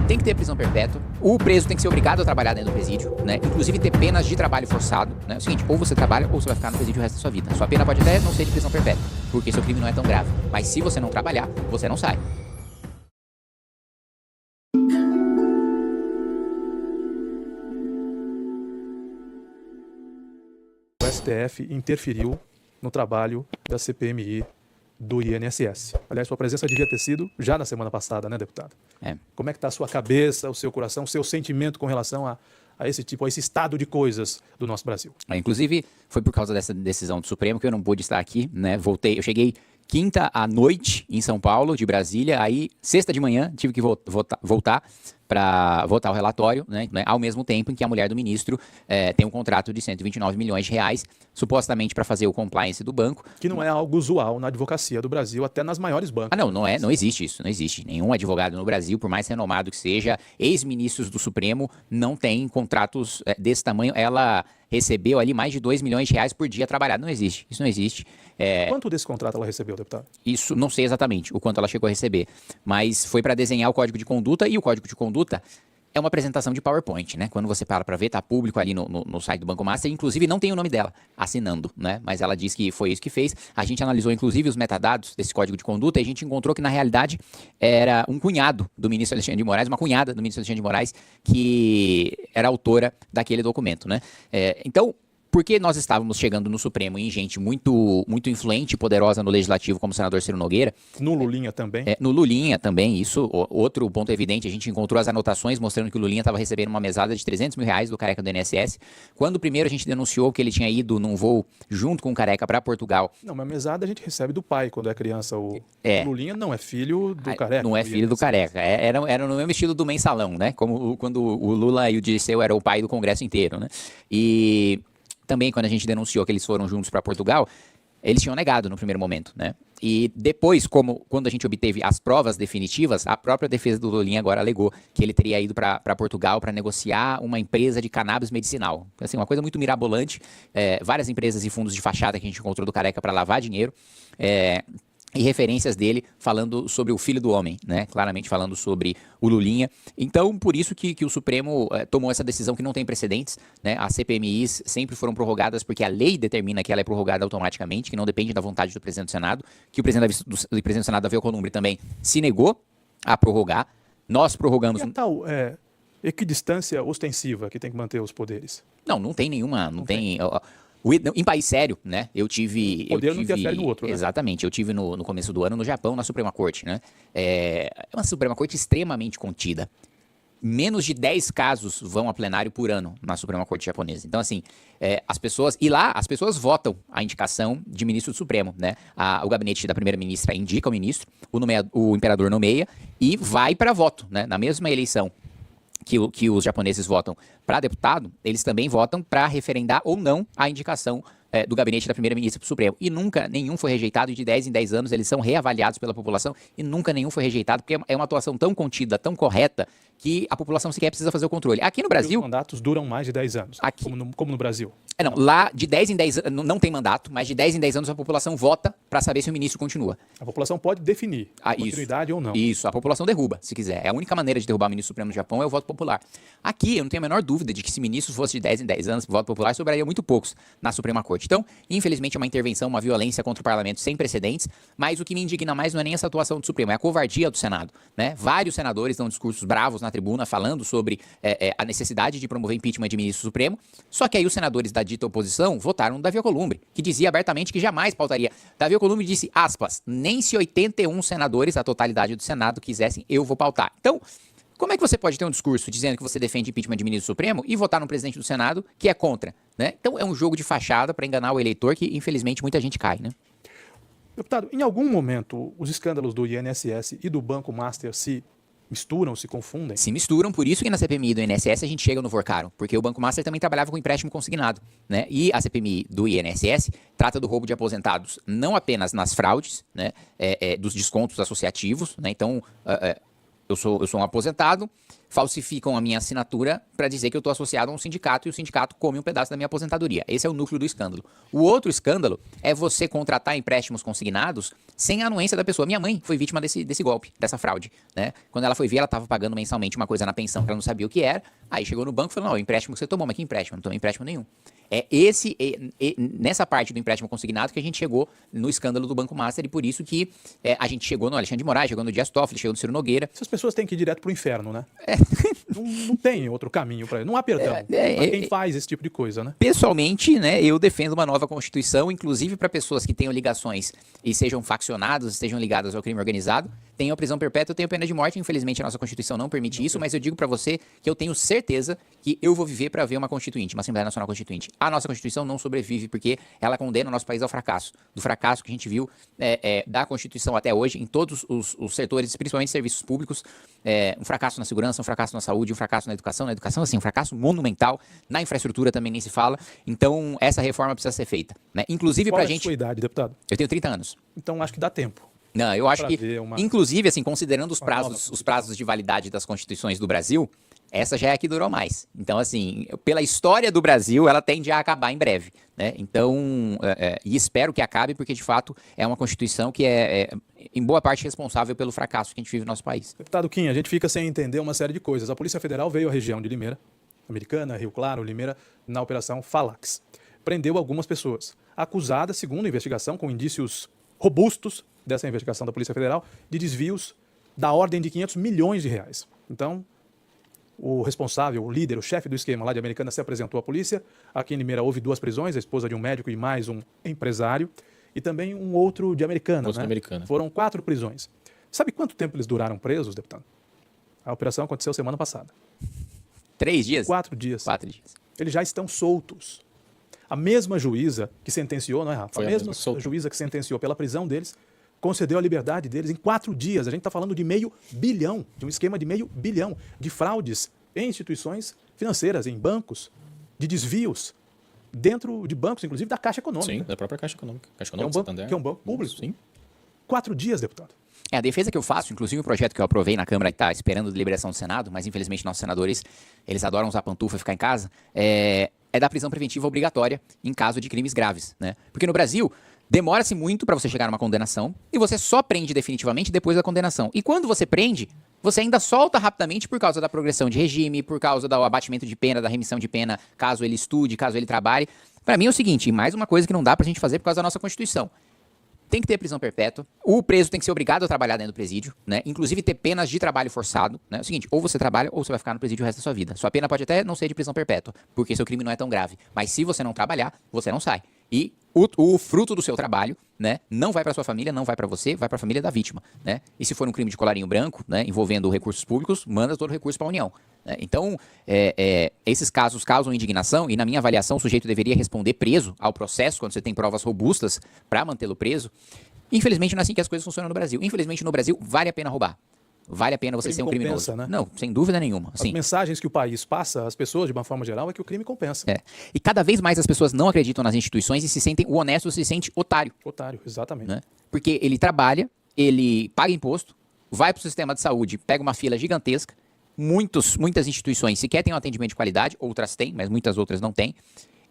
Tem que ter prisão perpétua. O preso tem que ser obrigado a trabalhar dentro do presídio, né? Inclusive ter penas de trabalho forçado, né? É o seguinte, ou você trabalha ou você vai ficar no presídio o resto da sua vida. Sua pena pode até não ser de prisão perpétua, porque seu crime não é tão grave. Mas se você não trabalhar, você não sai. O STF interferiu no trabalho da CPMI do INSS. Aliás, sua presença devia ter sido já na semana passada, né, deputado? Como é que está a sua cabeça, o seu coração, o seu sentimento com relação a esse estado de coisas do nosso Brasil? Inclusive, foi por causa dessa decisão do Supremo que eu não pude estar aqui, né? Eu cheguei quinta à noite em São Paulo, de Brasília, aí sexta de manhã tive que voltar para votar o relatório, né, ao mesmo tempo em que a mulher do ministro tem um contrato de 129 milhões de reais, supostamente para fazer o compliance do banco. Que não é algo usual na advocacia do Brasil, até nas maiores bancas. Não existe isso, não existe. Nenhum advogado no Brasil, por mais renomado que seja, ex-ministros do Supremo, não tem contratos desse tamanho. Ela recebeu ali mais de 2 milhões de reais por dia trabalhado. Não existe, isso não existe. Quanto desse contrato ela recebeu, deputado? Isso, não sei exatamente o quanto ela chegou a receber, mas foi para desenhar o código de conduta, e o código de conduta é uma apresentação de PowerPoint, né? Quando você para ver, tá público ali no site do Banco Master, inclusive não tem o nome dela assinando, né? Mas ela diz que foi isso que fez. A gente analisou inclusive os metadados desse código de conduta e a gente encontrou que na realidade era um cunhado do ministro Alexandre de Moraes, uma cunhada do ministro Alexandre de Moraes, que era autora daquele documento, né? Então, porque nós estávamos chegando no Supremo em gente muito influente e poderosa no Legislativo, como o senador Ciro Nogueira. No Lulinha também. No Lulinha também, isso. Outro ponto evidente, a gente encontrou as anotações mostrando que o Lulinha estava recebendo uma mesada de 300 mil reais do Careca do INSS. Quando primeiro a gente denunciou que ele tinha ido num voo junto com o Careca para Portugal. Não, mas mesada a gente recebe do pai quando é criança. O Lulinha não é filho do Careca. Não é filho do Careca. Era no mesmo estilo do mensalão, né? Como quando o Lula e o Dirceu eram o pai do Congresso inteiro, né? E também, quando a gente denunciou que eles foram juntos para Portugal, eles tinham negado no primeiro momento, né? E depois, quando a gente obteve as provas definitivas, a própria defesa do Lulinha agora alegou que ele teria ido para Portugal para negociar uma empresa de cannabis medicinal. Assim, uma coisa muito mirabolante. Várias empresas e fundos de fachada que a gente encontrou do Careca para lavar dinheiro. E referências dele falando sobre o filho do homem, né? Claramente falando sobre o Lulinha. Então, por isso que o Supremo tomou essa decisão que não tem precedentes, né? As CPMIs sempre foram prorrogadas porque a lei determina que ela é prorrogada automaticamente, que não depende da vontade do presidente do Senado, que o presidente do Senado, Davi Alcolumbre, também se negou a prorrogar. Nós prorrogamos... E a tal equidistância ostensiva que tem que manter os poderes? Não tem nenhuma, não tem... Em país sério, né? O poder não interfere no outro, né? Exatamente. Eu tive no começo do ano no Japão, na Suprema Corte, né? É uma Suprema Corte extremamente contida. Menos de 10 casos vão a plenário por ano na Suprema Corte japonesa. Então, assim, as pessoas votam a indicação de ministro do Supremo, né? O gabinete da primeira-ministra indica o ministro, o imperador nomeia e vai para voto, né? Na mesma eleição que os japoneses votam para deputado, eles também votam para referendar ou não a indicação do gabinete da primeira-ministra para o Supremo. E nunca nenhum foi rejeitado, e de 10 em 10 anos eles são reavaliados pela população e nunca nenhum foi rejeitado, porque é uma atuação tão contida, tão correta, que a população sequer precisa fazer o controle. Aqui no Brasil... Os mandatos duram mais de 10 anos, como no Brasil. Lá de 10 em 10 anos, não tem mandato, mas de 10 em 10 anos a população vota para saber se o ministro continua. A população pode definir continuidade ou não. Isso, a população derruba, se quiser. É a única maneira de derrubar o ministro supremo do Japão é o voto popular. Aqui, eu não tenho a menor dúvida de que se ministro fosse de 10 em 10 anos, voto popular, sobraria muito poucos na Suprema Corte. Então, infelizmente, é uma intervenção, uma violência contra o parlamento sem precedentes, mas o que me indigna mais não é nem essa atuação do Supremo, é a covardia do Senado, né? Vários senadores dão discursos bravos na tribuna falando sobre a necessidade de promover impeachment de ministro supremo, só que aí os senadores da dita oposição votaram no Davi Alcolumbre, que dizia abertamente que jamais pautaria. Davi Alcolumbre disse, aspas, nem se 81 senadores, a totalidade do Senado, quisessem, eu vou pautar. Então, como é que você pode ter um discurso dizendo que você defende impeachment de ministro supremo e votar no presidente do Senado que é contra, né? Então, é um jogo de fachada para enganar o eleitor que, infelizmente, muita gente cai, né? Deputado, em algum momento, os escândalos do INSS e do Banco Master se misturam, se confundem? Se misturam, por isso que na CPMI do INSS a gente chega no Vorcaro, porque o Banco Master também trabalhava com empréstimo consignado, né? E a CPMI do INSS trata do roubo de aposentados não apenas nas fraudes, né? Dos descontos associativos, né? Então, eu sou um aposentado, falsificam a minha assinatura para dizer que eu estou associado a um sindicato e o sindicato come um pedaço da minha aposentadoria. Esse é o núcleo do escândalo. O outro escândalo é você contratar empréstimos consignados sem a anuência da pessoa. Minha mãe foi vítima desse golpe, dessa fraude, né? Quando ela foi ver, ela estava pagando mensalmente uma coisa na pensão que ela não sabia o que era. Aí chegou no banco e falou, não, o empréstimo que você tomou, mas que empréstimo? Não tomei empréstimo nenhum. É nessa parte do empréstimo consignado que a gente chegou no escândalo do Banco Master e por isso que a gente chegou no Alexandre de Moraes, chegou no Dias Toffoli, chegou no Ciro Nogueira. Essas pessoas têm que ir direto pro inferno, né? Não tem outro caminho para isso. Não há perdão para quem faz esse tipo de coisa, né? Pessoalmente, né, eu defendo uma nova Constituição, inclusive para pessoas que tenham ligações e sejam faccionados, estejam ligadas ao crime organizado, tenham prisão perpétua, tenham pena de morte. Infelizmente, a nossa Constituição não permite isso, mas eu digo para você que eu tenho certeza que eu vou viver para ver uma Constituinte, uma Assembleia Nacional Constituinte. A nossa Constituição não sobrevive porque ela condena o nosso país ao fracasso. Do fracasso que a gente viu da Constituição até hoje, em todos os setores, principalmente serviços públicos, um fracasso na segurança, um fracasso na saúde, um fracasso na educação, assim, um fracasso monumental, na infraestrutura também nem se fala. Então, essa reforma precisa ser feita, né? Inclusive pra gente... Qual é a sua idade, deputado? Eu tenho 30 anos. Então, acho que dá tempo. Não, eu acho que, inclusive, assim, considerando os prazos de validade das constituições do Brasil, essa já é a que durou mais. Então, assim, pela história do Brasil, ela tende a acabar em breve, né? Então, e espero que acabe, porque, de fato, é uma Constituição que em boa parte, responsável pelo fracasso que a gente vive no nosso país. Deputado Kim, a gente fica sem entender uma série de coisas. A Polícia Federal veio à região de Limeira, Americana, Rio Claro, Limeira, na Operação Falax. Prendeu algumas pessoas, acusadas, segundo a investigação, com indícios robustos dessa investigação da Polícia Federal, de desvios da ordem de 500 milhões de reais. Então, o responsável, o líder, o chefe do esquema lá de Americana se apresentou à polícia. Aqui em Limeira houve 2 prisões, a esposa de um médico e mais um empresário, e também um outro de Americana. Outro né? Americana. Foram 4 prisões. Sabe quanto tempo eles duraram presos, deputado? A operação aconteceu semana passada. 3 dias? 4 dias. 4 dias. Eles já estão soltos. A mesma juíza que sentenciou, não é, Rafa? A mesma juíza que sentenciou pela prisão deles, concedeu a liberdade deles em 4 dias. A gente está falando de R$500 bilhão, de um esquema de R$500 bilhão, de fraudes em instituições financeiras, em bancos, de desvios, dentro de bancos, inclusive da Caixa Econômica. Sim, da própria Caixa Econômica. Caixa Econômica, que é um banco público. Sim. 4 dias, deputado. A defesa que eu faço, inclusive o projeto que eu aprovei na Câmara e está esperando a deliberação do Senado, mas infelizmente nossos senadores, eles adoram usar pantufa e ficar em casa, é da prisão preventiva obrigatória em caso de crimes graves, né? Porque no Brasil, demora-se muito para você chegar numa condenação e você só prende definitivamente depois da condenação. E quando você prende, você ainda solta rapidamente por causa da progressão de regime, por causa do abatimento de pena, da remissão de pena, caso ele estude, caso ele trabalhe. Para mim é o seguinte, mais uma coisa que não dá pra gente fazer por causa da nossa Constituição. Tem que ter prisão perpétua, o preso tem que ser obrigado a trabalhar dentro do presídio, né? Inclusive ter penas de trabalho forçado, né? É o seguinte, ou você trabalha ou você vai ficar no presídio o resto da sua vida. Sua pena pode até não ser de prisão perpétua, porque seu crime não é tão grave, mas se você não trabalhar, você não sai. E o fruto do seu trabalho, né, não vai para sua família, não vai para você, vai para a família da vítima, né? E se for um crime de colarinho branco, né, envolvendo recursos públicos, manda todo o recurso para a União, né? Então, esses casos causam indignação e, na minha avaliação, o sujeito deveria responder preso ao processo, quando você tem provas robustas para mantê-lo preso. Infelizmente, não é assim que as coisas funcionam no Brasil. Infelizmente, no Brasil, vale a pena roubar. Vale a pena você ser um criminoso. Né? Não, sem dúvida nenhuma. As mensagens que o país passa às pessoas, de uma forma geral, é que o crime compensa. E cada vez mais as pessoas não acreditam nas instituições e se sentem, o honesto se sente otário. Otário, exatamente. Né? Porque ele trabalha, ele paga imposto, vai para o sistema de saúde, pega uma fila gigantesca. Muitas instituições sequer têm um atendimento de qualidade, outras têm, mas muitas outras não têm.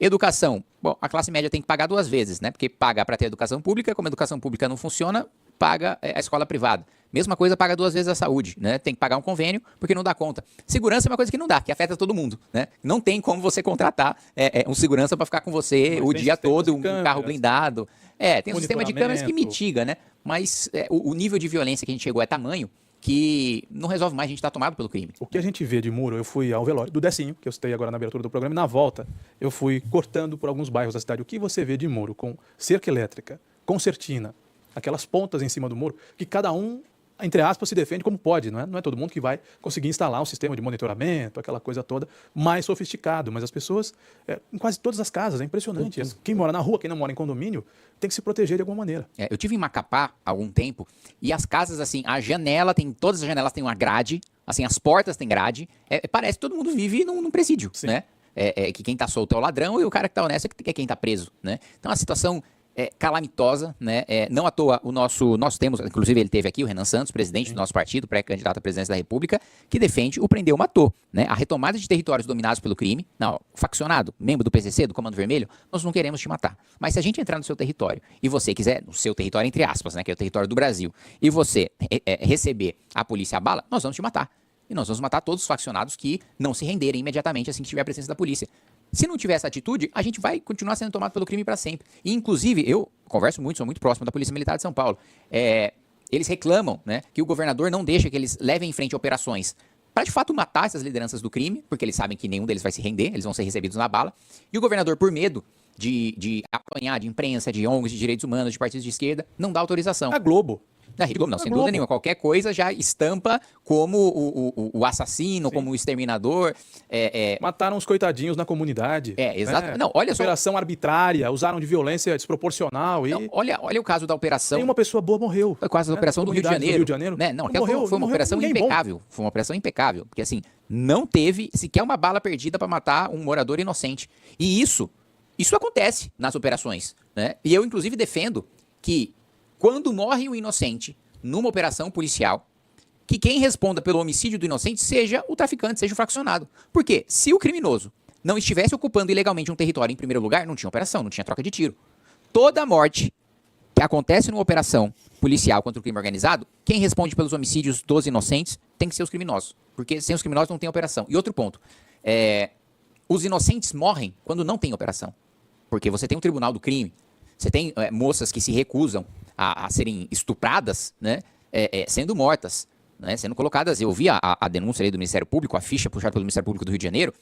Educação, bom, a classe média tem que pagar 2 vezes, né? Porque paga para ter educação pública, como a educação pública não funciona, paga a escola privada. Mesma coisa, paga 2 vezes a saúde, né? Tem que pagar um convênio porque não dá conta. Segurança é uma coisa que não dá, que afeta todo mundo, né? Não tem como você contratar um segurança para ficar com você o dia todo, um carro blindado. Tem um sistema de câmeras que mitiga, né? Mas o nível de violência que a gente chegou é tamanho que não resolve mais, a gente está tomado pelo crime. O que a gente vê de muro, eu fui ao velório do Decinho, que eu citei agora na abertura do programa, e na volta eu fui cortando por alguns bairros da cidade. O que você vê de muro com cerca elétrica, concertina, aquelas pontas em cima do muro, que cada um, entre aspas, se defende como pode, não é? Não é todo mundo que vai conseguir instalar um sistema de monitoramento, aquela coisa toda mais sofisticado, mas as pessoas, em quase todas as casas, é impressionante. Quem mora na rua, quem não mora em condomínio, tem que se proteger de alguma maneira. Eu tive em Macapá há algum tempo, e as casas, assim, todas as janelas têm uma grade, assim, as portas têm grade, parece que todo mundo vive num presídio, né? Que quem tá solto é o ladrão e o cara que tá honesto é quem tá preso, né? Então a situação calamitosa, né? Não à toa, nós temos, inclusive ele teve aqui, o Renan Santos, presidente do nosso partido, pré-candidato à presidência da República, que defende o prendeu, matou, né? A retomada de territórios dominados pelo crime, não, faccionado, membro do PCC, do Comando Vermelho, nós não queremos te matar. Mas se a gente entrar no seu território, e você quiser, no seu território entre aspas, né, que é o território do Brasil, e você receber a polícia a bala, nós vamos te matar. E nós vamos matar todos os faccionados que não se renderem imediatamente assim que tiver a presença da polícia. Se não tiver essa atitude, a gente vai continuar sendo tomado pelo crime para sempre. E, inclusive, eu converso muito, sou muito próximo da Polícia Militar de São Paulo. Eles reclamam, né, que o governador não deixa que eles levem em frente operações para, de fato, matar essas lideranças do crime, porque eles sabem que nenhum deles vai se render, eles vão ser recebidos na bala. E o governador, por medo de apanhar de imprensa, de ONGs, de direitos humanos, de partidos de esquerda, não dá autorização. A Globo. Na Rede Globo, não, sem dúvida nenhuma. Qualquer coisa já estampa como o assassino, como o exterminador. Mataram os coitadinhos na comunidade. Exato. Não, olha só. Operação arbitrária, usaram de violência desproporcional. Não, olha o caso da operação. Tem uma pessoa boa morreu. Foi quase a operação do Rio de Janeiro. Né? Não, morreu, foi uma operação impecável. Bom. Foi uma operação impecável. Porque assim, não teve sequer uma bala perdida para matar um morador inocente. E isso acontece nas operações. Né? E eu, inclusive, defendo que quando morre um inocente numa operação policial, que quem responda pelo homicídio do inocente seja o traficante, seja o faccionado. Porque se o criminoso não estivesse ocupando ilegalmente um território em primeiro lugar, não tinha operação, não tinha troca de tiro. Toda morte que acontece numa operação policial contra o crime organizado, quem responde pelos homicídios dos inocentes tem que ser os criminosos. Porque sem os criminosos não tem operação. E outro ponto, os inocentes morrem quando não tem operação. Porque você tem um tribunal do crime, você tem moças que se recusam a serem estupradas, né, sendo mortas, né, sendo colocadas. Eu vi a denúncia ali do Ministério Público, a ficha puxada pelo Ministério Público do Rio de Janeiro.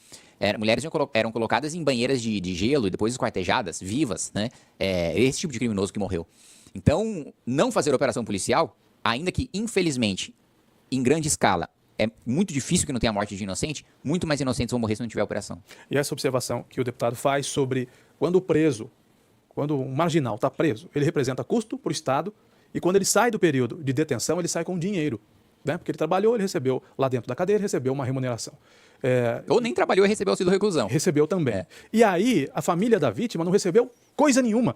Mulheres eram colocadas em banheiras de gelo e depois esquartejadas, vivas, né? Esse tipo de criminoso que morreu. Então, não fazer operação policial, ainda que, infelizmente, em grande escala, é muito difícil que não tenha morte de inocente, muito mais inocentes vão morrer se não tiver operação. E essa observação que o deputado faz sobre quando um marginal está preso, ele representa custo para o Estado e quando ele sai do período de detenção, ele sai com dinheiro. Né? Porque ele trabalhou, ele recebeu lá dentro da cadeia, ele recebeu uma remuneração. Ou nem trabalhou e recebeu auxílio reclusão. Recebeu também. E aí, a família da vítima não recebeu coisa nenhuma.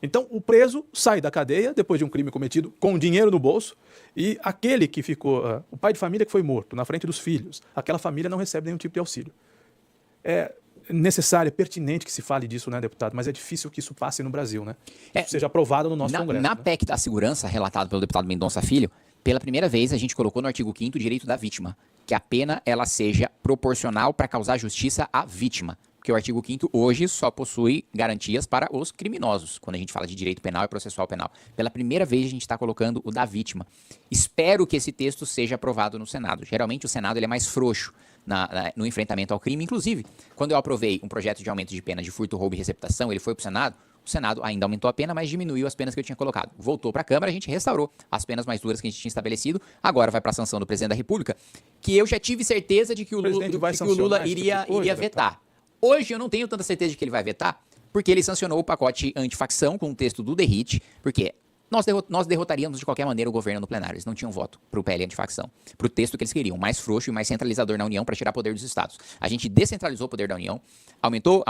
Então, o preso sai da cadeia, depois de um crime cometido, com dinheiro no bolso, e aquele que ficou, o pai de família que foi morto, na frente dos filhos, aquela família não recebe nenhum tipo de auxílio. É necessário, é pertinente que se fale disso, né, deputado? Mas é difícil que isso passe no Brasil, né? Isso seja aprovado no nosso Congresso. Na né? PEC da segurança, relatado pelo deputado Mendonça Filho, pela primeira vez a gente colocou no artigo 5º o direito da vítima, que a pena ela seja proporcional para causar justiça à vítima. Porque o artigo 5º hoje só possui garantias para os criminosos, quando a gente fala de direito penal e processual penal. Pela primeira vez a gente está colocando o da vítima. Espero que esse texto seja aprovado no Senado. Geralmente o Senado ele é mais frouxo no enfrentamento ao crime. Inclusive, quando eu aprovei um projeto de aumento de pena de furto, roubo e receptação, ele foi para o Senado ainda aumentou a pena, mas diminuiu as penas que eu tinha colocado. Voltou para a Câmara, a gente restaurou as penas mais duras que a gente tinha estabelecido, agora vai para a sanção do presidente da República, que eu já tive certeza de que o Lula iria vetar. Hoje eu não tenho tanta certeza de que ele vai vetar, porque ele sancionou o pacote antifacção com o texto do Derrite, porque nós derrotaríamos de qualquer maneira o governo no plenário. Eles não tinham voto para o PL antifacção, para o texto que eles queriam, mais frouxo e mais centralizador na União para tirar poder dos estados. A gente descentralizou o poder da União, aumentou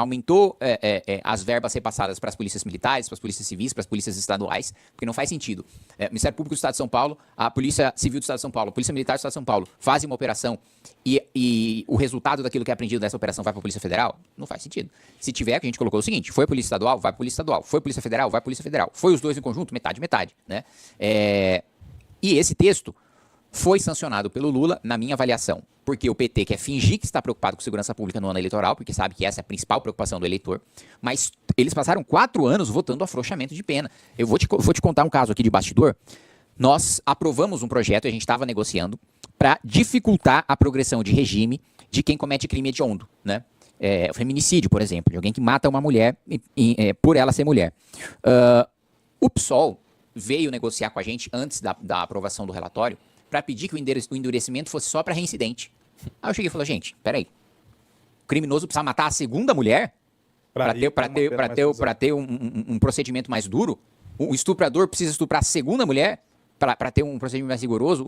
as verbas repassadas para as polícias militares, para as polícias civis, para as polícias estaduais, porque não faz sentido. Ministério Público do Estado de São Paulo, a Polícia Civil do Estado de São Paulo, a Polícia Militar do Estado de São Paulo fazem uma operação e o resultado daquilo que é aprendido dessa operação vai para a Polícia Federal? Não faz sentido. Se tiver, que a gente colocou o seguinte, foi a Polícia Estadual, vai para a Polícia Estadual, foi a Polícia Federal, vai para a Polícia Federal, foi os dois em conjunto, metade, né? E esse texto foi sancionado pelo Lula, na minha avaliação, porque o PT quer fingir que está preocupado com segurança pública no ano eleitoral, porque sabe que essa é a principal preocupação do eleitor, mas eles passaram 4 anos votando afrouxamento de pena. Eu vou te contar um caso aqui de bastidor. Nós aprovamos um projeto, a gente estava negociando, para dificultar a progressão de regime de quem comete crime hediondo, né? Feminicídio, por exemplo, de alguém que mata uma mulher por ela ser mulher. O PSOL veio negociar com a gente antes da aprovação do relatório para pedir que o endurecimento fosse só para reincidente. Aí eu cheguei e falei, gente, peraí, o criminoso precisa matar a segunda mulher para ter um procedimento mais duro? O estuprador precisa estuprar a segunda mulher para ter um procedimento mais rigoroso?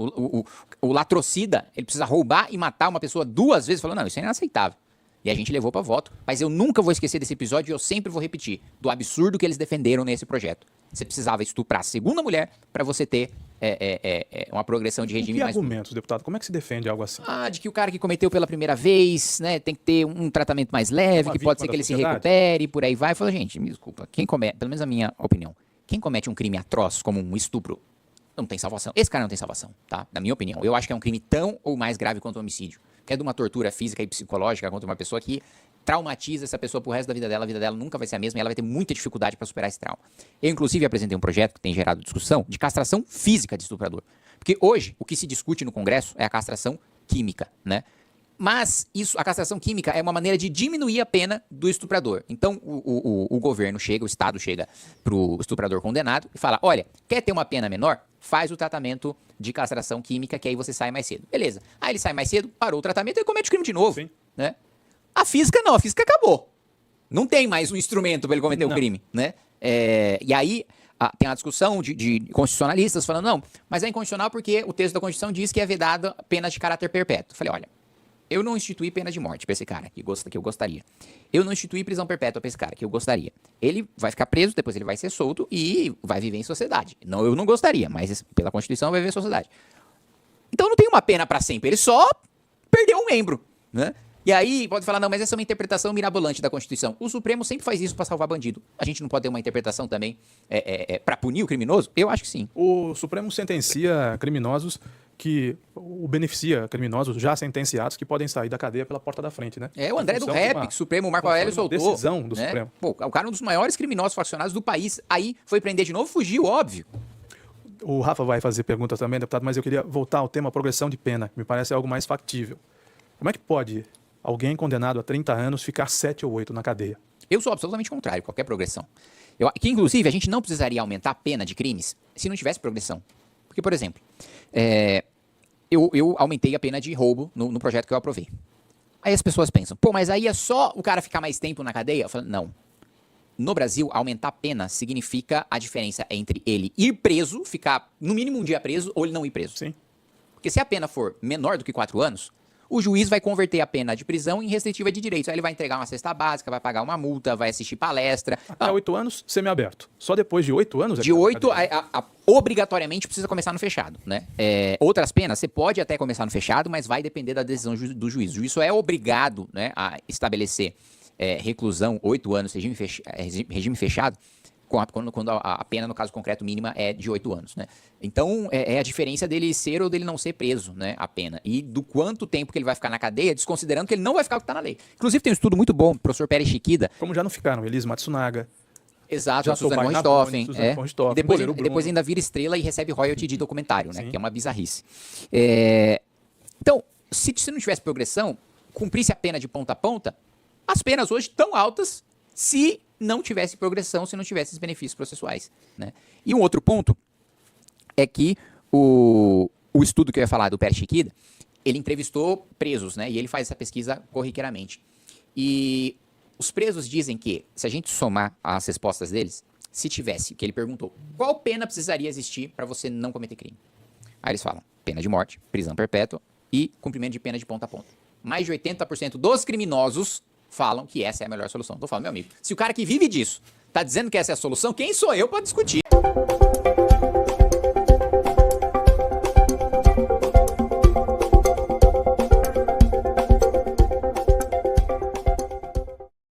O latrocida, ele precisa roubar e matar uma pessoa 2 vezes? Falou, não, isso é inaceitável. E a gente levou para voto. Mas eu nunca vou esquecer desse episódio e eu sempre vou repetir do absurdo que eles defenderam nesse projeto. Você precisava estuprar a segunda mulher para você ter uma progressão de regime. Que argumentos, deputado? Como é que se defende algo assim? De que o cara que cometeu pela primeira vez, né, tem que ter um tratamento mais leve, que pode ser que ele se recupere, por aí vai. Fala, gente, me desculpa, quem comete, pelo menos a minha opinião, quem comete um crime atroz como um estupro, não tem salvação. Esse cara não tem salvação, tá? Na minha opinião. Eu acho que é um crime tão ou mais grave quanto um homicídio. Que é de uma tortura física e psicológica contra uma pessoa que traumatiza essa pessoa pro resto da vida dela. A vida dela nunca vai ser a mesma e ela vai ter muita dificuldade para superar esse trauma. Eu, inclusive, apresentei um projeto que tem gerado discussão de castração física de estuprador. Porque hoje, o que se discute no Congresso é a castração química, né? Mas a castração química é uma maneira de diminuir a pena do estuprador. Então, o governo chega, o Estado chega pro estuprador condenado e fala, olha, quer ter uma pena menor? Faz o tratamento de castração química, que aí você sai mais cedo. Beleza. Aí ele sai mais cedo, parou o tratamento e comete o crime de novo. Sim. Né? A física não, a física acabou. Não tem mais um instrumento para ele cometer o crime. Né? E aí tem a discussão de constitucionalistas falando, não, mas é inconstitucional porque o texto da Constituição diz que é vedada penas de caráter perpétuo. Eu falei, olha, eu não instituí pena de morte pra esse cara, que eu gostaria. Eu não instituí prisão perpétua pra esse cara, que eu gostaria. Ele vai ficar preso, depois ele vai ser solto e vai viver em sociedade. Não, eu não gostaria, mas pela Constituição vai viver em sociedade. Então não tem uma pena pra sempre, ele só perdeu um membro, né? E aí pode falar, não, mas essa é uma interpretação mirabolante da Constituição. O Supremo sempre faz isso pra salvar bandido. A gente não pode ter uma interpretação também pra punir o criminoso? Eu acho que sim. O Supremo sentencia criminosos beneficia criminosos já sentenciados que podem sair da cadeia pela porta da frente, né? O André do Rep, que o Supremo, o Marco Aurélio soltou. Decisão do Supremo. Pô, o cara é um dos maiores criminosos faccionados do país. Aí foi prender de novo, fugiu, óbvio. O Rafa vai fazer pergunta também, deputado, mas eu queria voltar ao tema progressão de pena, que me parece algo mais factível. Como é que pode alguém condenado a 30 anos ficar 7 ou 8 na cadeia? Eu sou absolutamente contrário a qualquer progressão. Que, inclusive, a gente não precisaria aumentar a pena de crimes se não tivesse progressão. Porque, por exemplo, eu aumentei a pena de roubo no projeto que eu aprovei. Aí as pessoas pensam, pô, mas aí é só o cara ficar mais tempo na cadeia? Eu falo, não. No Brasil, aumentar a pena significa a diferença entre ele ir preso, ficar no mínimo um dia preso, ou ele não ir preso. Sim. Porque se a pena for menor do que 4 anos, o juiz vai converter a pena de prisão em restritiva de direitos. Aí ele vai entregar uma cesta básica, vai pagar uma multa, vai assistir palestra. Até 8 anos, semiaberto. Só depois de 8 anos? De 8, obrigatoriamente precisa começar no fechado, né? Outras penas, você pode até começar no fechado, mas vai depender da decisão do juiz. O juiz só é obrigado, né, a estabelecer reclusão 8 anos, regime fechado, quando a pena, no caso concreto, mínima é de 8 anos, né? Então, é a diferença dele ser ou dele não ser preso, né, a pena. E do quanto tempo que ele vai ficar na cadeia, desconsiderando que ele não vai ficar o que está na lei. Inclusive, tem um estudo muito bom, professor Pérez Chiquida. Como já não ficaram, Elise Matsunaga. Exato, a Suzana von Richthofen. Depois ainda vira estrela e recebe royalty de documentário, né? Sim. Que é uma bizarrice. Então, se não tivesse progressão, cumprisse a pena de ponta a ponta, as penas hoje estão altas se não tivesse progressão, se não tivesse esses benefícios processuais, né? E um outro ponto é que o estudo que eu ia falar do Pérez Chiquida, ele entrevistou presos, né? E ele faz essa pesquisa corriqueiramente. E os presos dizem que, se a gente somar as respostas deles, se tivesse, que ele perguntou, qual pena precisaria existir para você não cometer crime? Aí eles falam, pena de morte, prisão perpétua e cumprimento de pena de ponta a ponta. Mais de 80% dos criminosos falam que essa é a melhor solução. Tô falando, meu amigo, se o cara que vive disso tá dizendo que essa é a solução, quem sou eu para discutir?